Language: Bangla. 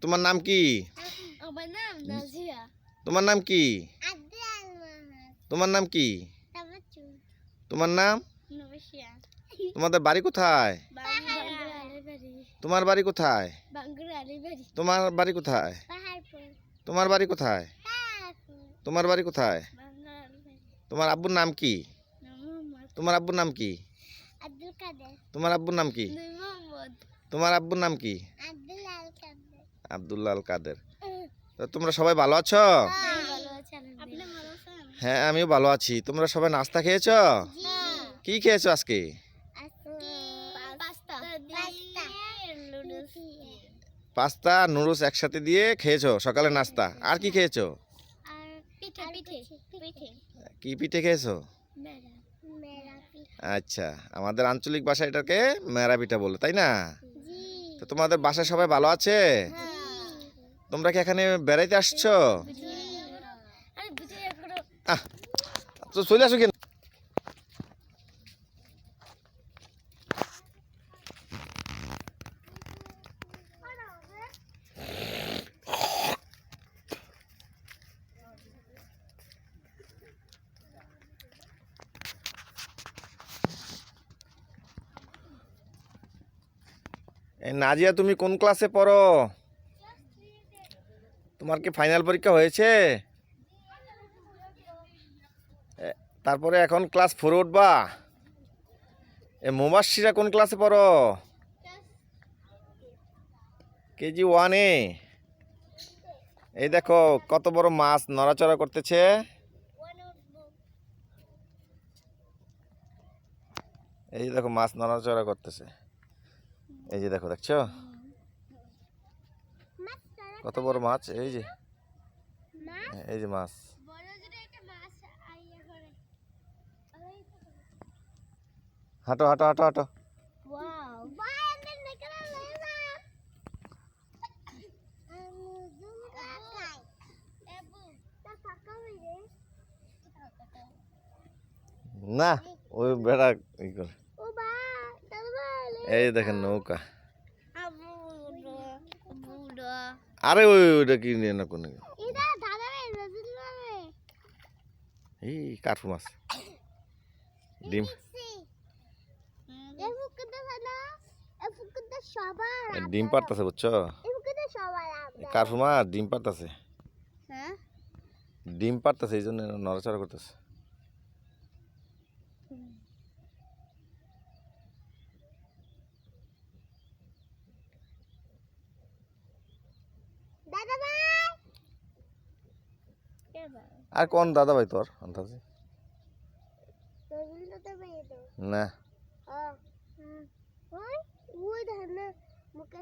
তোমার নাম কি? আমার নাম নাজিয়া। তোমার নাম কি? আব্দুল মাহাদ। তোমার নাম কি? তাবাচ্চু। তোমার নাম? নবশিয়া। তোমাদের বাড়ি কোথায়? বাঙ্গুরা আলীবাড়ি। তোমার বাড়ি কোথায়? বাঙ্গুরা আলীবাড়ি। তোমার বাড়ি কোথায়? পাহাড়পুর। তোমার বাড়ি কোথায়? পাহাড়পুর। তোমার বাড়ি কোথায়? বাঙ্গুরা আলীবাড়ি। তোমার আব্বুর নাম কি? মোহাম্মদ তোমার আব্বুর নাম কি? আব্দুল কাদের। তোমার আব্বুর নাম কি? মোহাম্মদ তোমার আব্বুর নাম কি? আব্দুল আল কাদের। আব্দুল্লাহ আল কাদের। তো তোমরা সবাই ভালো আছো? ভালো আছেন আপনি? ভালো আছেন? হ্যাঁ, আমিও ভালো আছি। তোমরা সবাই নাস্তা খেয়েছো? জি। কি খেয়েছো আজকে? আজকে পাস্তা নুডলস পাস্তা নুডলস একসাথে দিয়ে খেয়েছো সকালে নাস্তা। আর কি খেয়েছো? আর পিঠে পিঠে পিঠে কি পিঠে খেয়েছো? মেরা মেরা পিঠে। আচ্ছা, আমাদের আঞ্চলিক ভাষায় এটাকে মেরা পিঠা বলে, তাই না? জি। তো তোমাদের বাসায় সবাই ভালো আছে? তোমরা কি এখানে বেড়াইতে আসছো? জি। আরে পিঠে করো। আহ, তো চলে আসো কেন? এই নাজিয়া, তুমি কোন ক্লাসে পড়ো? তোমার কি ফাইনাল পরীক্ষা হয়েছে? তারপরে এখন ক্লাস 4 উঠবা? এ মুবাশশিরা কোন ক্লাসে পড়ো? কেজি 1-এ। এই দেখো কত বড় মাছ নড়াচড়া করতেছে। এই যে দেখো মাছ নড়াচড়া করতেছে। এই যে দেখো, দেখছো কত বড় মাছ? এই যে এই যে মাছ। হাঁটো হাঁটো হাঁটো হাঁটো। Wow. না, ওই বেড়া ই করে। এই দেখেন নৌকা। আরে ওইটা কি নিয়ে না কোনো এই কাঠু মাছ ডিম ডিম পারতাছে, বুঝছো? কাঠু মাছ ডিম পারতাছে, ডিম পারতাছে, এই জন্য নড়াচড়া করতেছে। আর কোন দাদা ভাই তোর আন্দাজে? না, মুখে